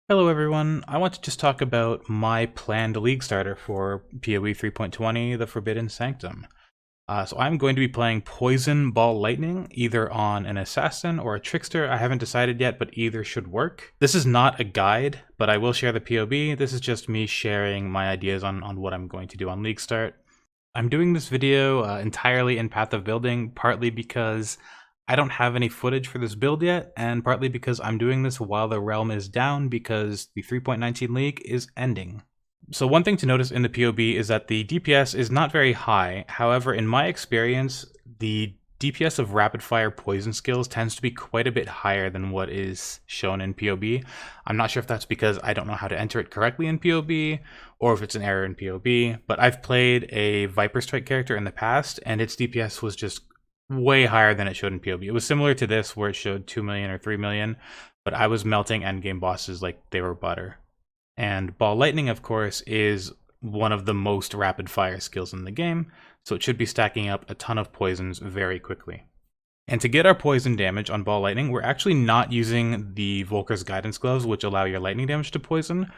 Hello everyone, I want to just talk about my planned league starter for PoE 3.20, The Forbidden Sanctum. So I'm going to be playing Poison Ball Lightning, either on an Assassin or a Trickster. I haven't decided yet, but either should work. This is not a guide, but I will share the POB. This is just me sharing my ideas on what I'm going to do on league start. I'm doing this video entirely in Path of Building, partly because I don't have any footage for this build yet, and partly because I'm doing this while the realm is down because the 3.19 league is ending. So one thing to notice in the POB is that the DPS is not very high. However, in my experience, the DPS of rapid fire poison skills tends to be quite a bit higher than what is shown in POB. I'm not sure if that's because I don't know how to enter it correctly in POB, or if it's an error in POB, but I've played a Viper Strike character in the past, and its DPS was just way higher than it showed in POB. It was similar to this where it showed 2 million or 3 million, but I was melting endgame bosses like they were butter. And Ball Lightning, of course, is one of the most rapid fire skills in the game, so it should be stacking up a ton of poisons very quickly. And to get our poison damage on Ball Lightning, we're actually not using the Volker's Guidance Gloves, which allow your lightning damage to poison.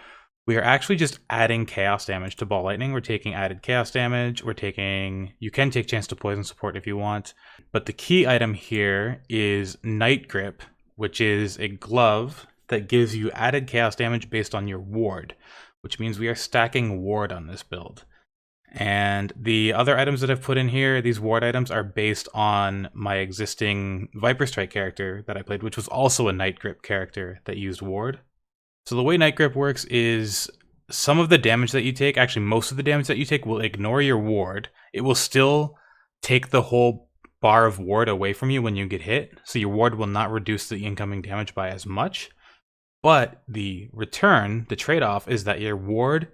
We are actually just adding chaos damage to Ball Lightning. We're taking added chaos damage. You can take chance to poison support if you want. But the key item here is Night Grip, which is a glove that gives you added chaos damage based on your ward, which means we are stacking ward on this build. And the other items that I've put in here, these ward items, are based on my existing Viper Strike character that I played, which was also a Night Grip character that used ward. So the way Night Grip works is some of the damage that you take, actually most of the damage that you take, will ignore your ward. It will still take the whole bar of ward away from you when you get hit, so your ward will not reduce the incoming damage by as much. But the return, the trade-off, is that your ward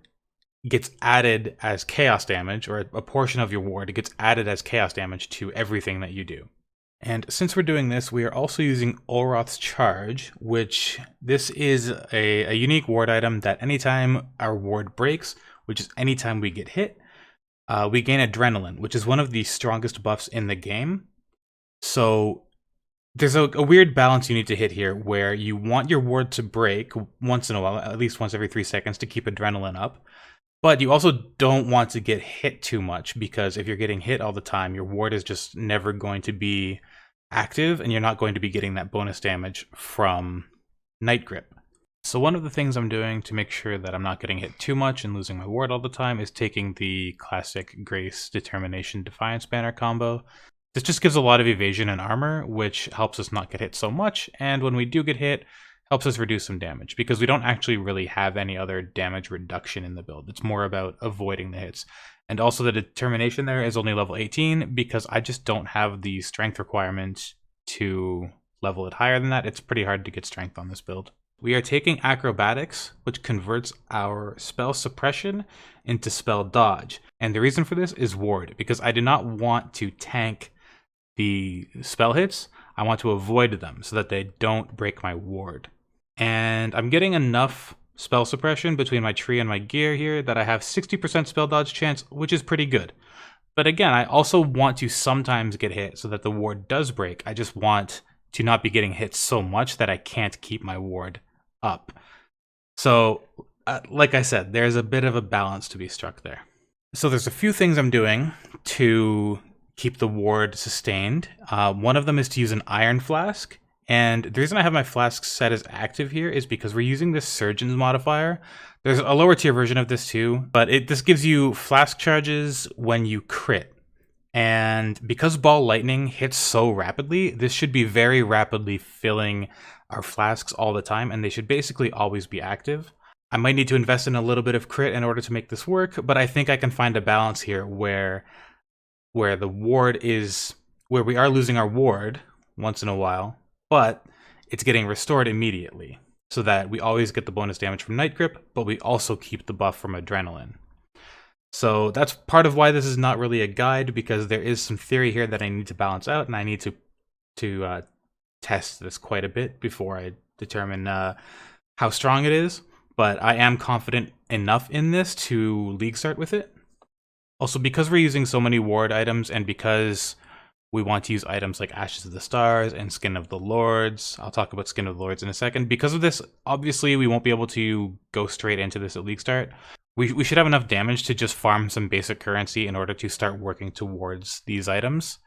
gets added as chaos damage, or a portion of your ward gets added as chaos damage to everything that you do. And since we're doing this, we are also using Olroth's Charge, which this is a unique ward item that anytime our ward breaks, which is anytime we get hit, we gain Adrenaline, which is one of the strongest buffs in the game. So there's a weird balance you need to hit here, where you want your ward to break once in a while, at least once every 3 seconds, to keep Adrenaline up. But you also don't want to get hit too much, because if you're getting hit all the time, your ward is just never going to be active, and you're not going to be getting that bonus damage from Night Grip. So one of the things I'm doing to make sure that I'm not getting hit too much and losing my ward all the time is taking the classic Grace, Determination, Defiance banner combo. This just gives a lot of evasion and armor, which helps us not get hit so much, and when we do get hit, helps us reduce some damage, because we don't actually really have any other damage reduction in the build. It's more about avoiding the hits. And also the Determination there is only level 18, because I just don't have the strength requirement to level it higher than that. It's pretty hard to get strength on this build. We are taking Acrobatics, which converts our spell suppression into spell dodge. And the reason for this is ward, because I do not want to tank the spell hits. I want to avoid them so that they don't break my ward. And I'm getting enough spell suppression between my tree and my gear here that I have 60% spell dodge chance, which is pretty good. But again, I also want to sometimes get hit so that the ward does break. I just want to not be getting hit so much that I can't keep my ward up. So, like I said, there's a bit of a balance to be struck there. So there's a few things I'm doing to keep the ward sustained. One of them is to use an Iron Flask. And the reason I have my flasks set as active here is because we're using this Surgeon's modifier. There's a lower tier version of this too, but this gives you flask charges when you crit. And because Ball Lightning hits so rapidly, this should be very rapidly filling our flasks all the time, and they should basically always be active. I might need to invest in a little bit of crit in order to make this work, but I think I can find a balance here where the ward is, where we are losing our ward once in a while, but it's getting restored immediately, so that we always get the bonus damage from Night Grip, but we also keep the buff from Adrenaline. So that's part of why this is not really a guide, because there is some theory here that I need to balance out, and I need to test this quite a bit before I determine how strong it is. But I am confident enough in this to league start with it. Also, because we're using so many ward items, and because We want to use items like Ashes of the Stars and Skin of the Lords. I'll talk about Skin of the Lords in a second. Because of this, obviously, we won't be able to go straight into this at League Start. We should have enough damage to just farm some basic currency in order to start working towards these items.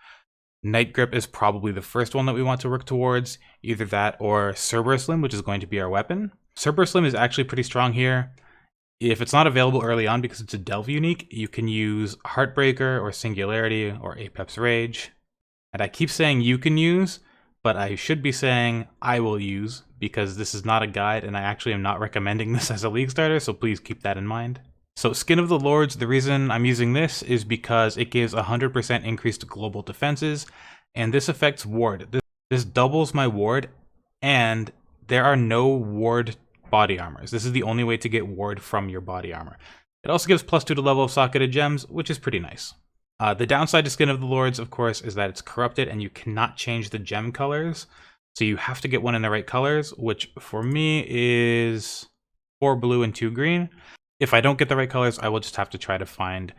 Night Grip is probably the first one that we want to work towards. Either that or Cerberus Limb, which is going to be our weapon. Cerberus Limb is actually pretty strong here. If it's not available early on because it's a Delve unique, you can use Heartbreaker or Singularity or Apex Rage. And I keep saying you can use, but I should be saying I will use, because this is not a guide and I actually am not recommending this as a League starter, so please keep that in mind. So Skin of the Lords, the reason I'm using this is because it gives 100% increased global defenses, and this affects ward. This doubles my ward, and there are no ward body armors. This is the only way to get ward from your body armor. It also gives +2 to level of socketed gems, which is pretty nice. The downside to Skin of the Lords, of course, is that it's corrupted and you cannot change the gem colors. So you have to get one in the right colors, which for me is 4 blue and 2 green. If I don't get the right colors, I will just have to try to find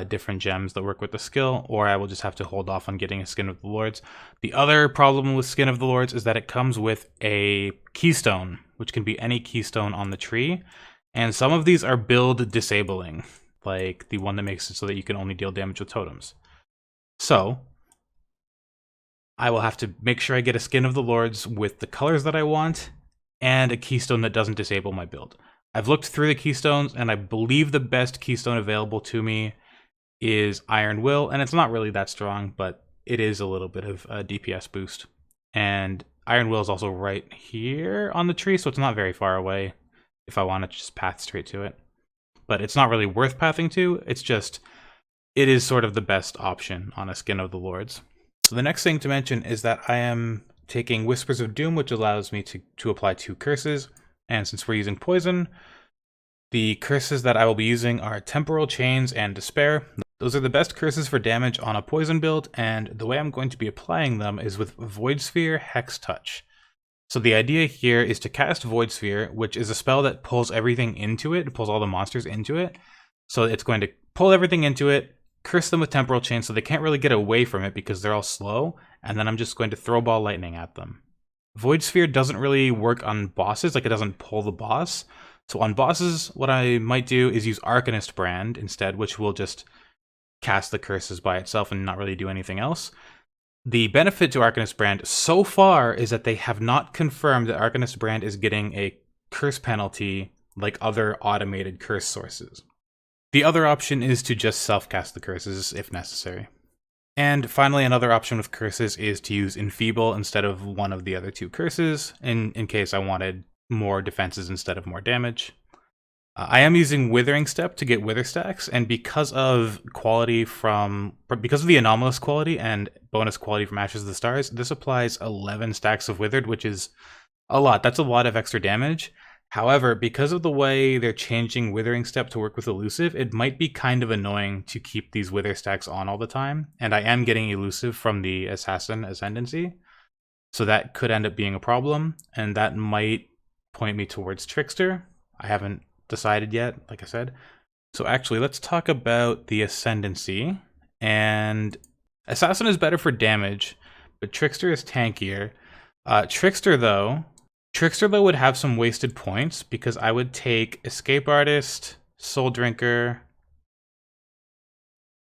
different gems that work with the skill, or I will just have to hold off on getting a Skin of the Lords. The other problem with Skin of the Lords is that it comes with a keystone, which can be any keystone on the tree. And some of these are build disabling, like the one that makes it so that you can only deal damage with totems. So I will have to make sure I get a Skin of the Lords with the colors that I want and a keystone that doesn't disable my build. I've looked through the keystones and I believe the best keystone available to me is Iron Will, and it's not really that strong, but it is a little bit of a DPS boost. And Iron Will is also right here on the tree, so it's not very far away if I want to just path straight to it. But it's not really worth pathing to, it's just, it is sort of the best option on a Skin of the Lords. So the next thing to mention is that I am taking Whispers of Doom, which allows me to apply 2 curses. And since we're using poison, the curses that I will be using are Temporal Chains and Despair. Those are the best curses for damage on a poison build, and the way I'm going to be applying them is with Void Sphere Hex Touch. So the idea here is to cast Void Sphere, which is a spell that pulls everything into it, pulls all the monsters into it. So it's going to pull everything into it, curse them with Temporal Chain so they can't really get away from it because they're all slow, and then I'm just going to throw ball lightning at them. Void Sphere doesn't really work on bosses, like it doesn't pull the boss. So on bosses, what I might do is use Arcanist Brand instead, which will just cast the curses by itself and not really do anything else. The benefit to Arcanist Brand so far is that they have not confirmed that Arcanist Brand is getting a curse penalty like other automated curse sources. The other option is to just self-cast the curses if necessary. And finally, another option with curses is to use Enfeeble instead of one of the other 2 curses, in case I wanted more defenses instead of more damage. I am using Withering Step to get Wither stacks, and because of the anomalous quality and bonus quality from Ashes of the Stars, this applies 11 stacks of Withered, which is a lot. That's a lot of extra damage. However, because of the way they're changing Withering Step to work with Elusive, it might be kind of annoying to keep these Wither stacks on all the time, and I am getting Elusive from the Assassin Ascendancy, so that could end up being a problem, and that might point me towards Trickster. I haven't decided yet, like I said. So actually, let's talk about the Ascendancy. And Assassin is better for damage, but Trickster is tankier. Trickster though would have some wasted points because I would take Escape Artist, Soul Drinker,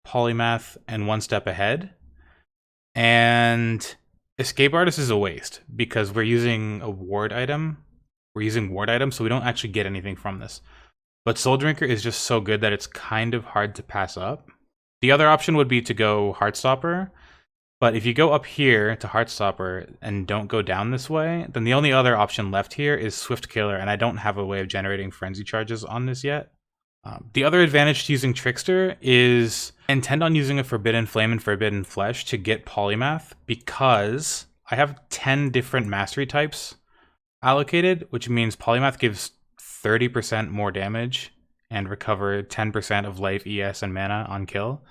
Polymath, and One Step Ahead. And Escape Artist is a waste because we're using a ward item. We're using ward items, so we don't actually get anything from this. But Soul Drinker is just so good that it's kind of hard to pass up. The other option would be to go Heartstopper, but if you go up here to Heartstopper and don't go down this way, then the only other option left here is Swift Killer, and I don't have a way of generating Frenzy charges on this yet. The other advantage to using Trickster is I intend on using a Forbidden Flame and Forbidden Flesh to get Polymath, because I have 10 different mastery types allocated, which means Polymath gives 30% more damage and recover 10% of life, ES, and mana on kill,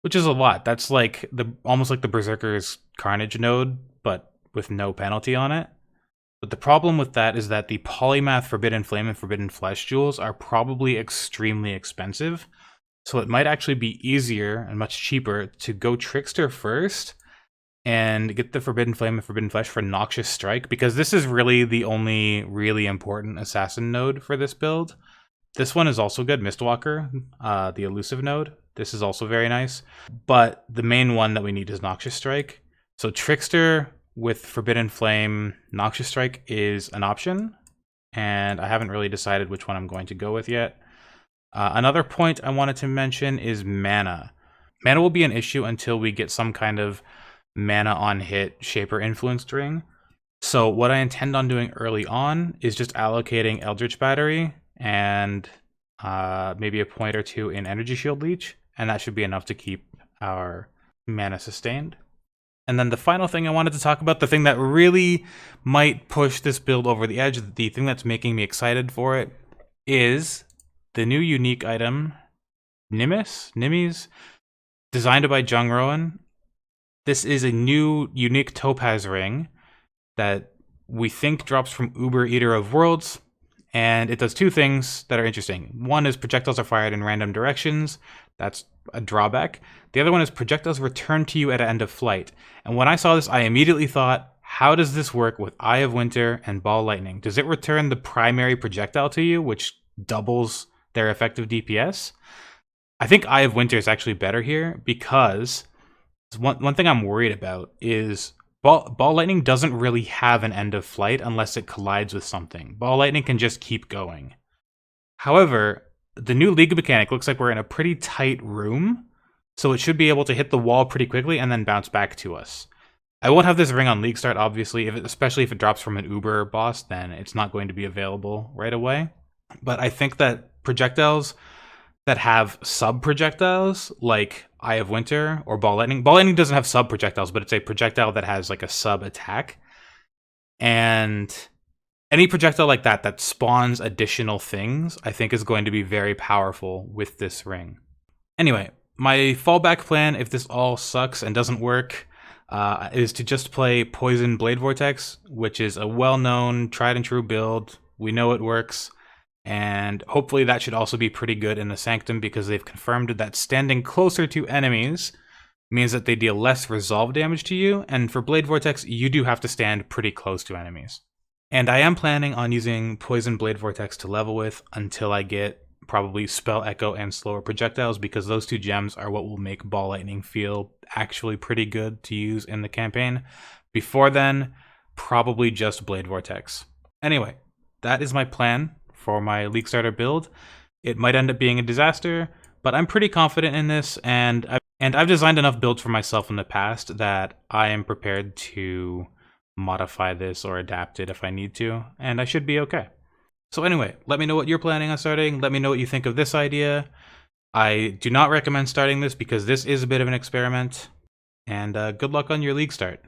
which is a lot. That's like almost like the Berserker's Carnage node, but with no penalty on it. But the problem with that is that the Polymath Forbidden Flame and Forbidden Flesh jewels are probably extremely expensive, so it might actually be easier and much cheaper to go Trickster first, and get the Forbidden Flame and Forbidden Flesh for Noxious Strike, because this is really the only really important assassin node for this build. This one is also good, Mistwalker, the Elusive node. This is also very nice, but the main one that we need is Noxious Strike. So Trickster with Forbidden Flame, Noxious Strike is an option, and I haven't really decided which one I'm going to go with yet. Another point I wanted to mention is mana. Mana will be an issue until we get some kind of mana on hit Shaper influenced ring. So what I intend on doing early on is just allocating Eldritch Battery and maybe a point or two in Energy Shield Leech, and that should be enough to keep our mana sustained. And then the final thing I wanted to talk about, the thing that really might push this build over the edge, the thing that's making me excited for it, is the new unique item, Nimis, designed by Jung Rowan. This is a new unique topaz ring that we think drops from Uber Eater of Worlds, and it does two things that are interesting. One is projectiles are fired in random directions. That's a drawback. The other one is projectiles return to you at the end of flight. And when I saw this, I immediately thought, how does this work with Eye of Winter and Ball Lightning? Does it return the primary projectile to you, which doubles their effective DPS? I think Eye of Winter is actually better here, because one thing I'm worried about is Ball Lightning doesn't really have an end of flight unless it collides with something. Ball Lightning can just keep going. However, the new League mechanic looks like we're in a pretty tight room, so it should be able to hit the wall pretty quickly and then bounce back to us. I won't have this ring on League Start, obviously, especially if it drops from an Uber boss, then it's not going to be available right away. But I think that projectiles that have sub-projectiles, like Eye of Winter or Ball Lightning doesn't have sub-projectiles, but it's a projectile that has like a sub-attack. And any projectile like that that spawns additional things, I think is going to be very powerful with this ring. Anyway, my fallback plan, if this all sucks and doesn't work, is to just play Poison Blade Vortex, which is a well-known, tried-and-true build. We know it works. And hopefully that should also be pretty good in the Sanctum, because they've confirmed that standing closer to enemies means that they deal less resolve damage to you, and for Blade Vortex, you do have to stand pretty close to enemies. And I am planning on using Poison Blade Vortex to level with until I get probably Spell Echo and Slower Projectiles, because those two gems are what will make Ball Lightning feel actually pretty good to use in the campaign. Before then, probably just Blade Vortex. Anyway, that is my plan for my League Starter build. It might end up being a disaster, but I'm pretty confident in this, and I've designed enough builds for myself in the past that I am prepared to modify this or adapt it if I need to, and I should be okay. So anyway, let me know what you're planning on starting. Let me know what you think of this idea. I do not recommend starting this because this is a bit of an experiment, and good luck on your League Start.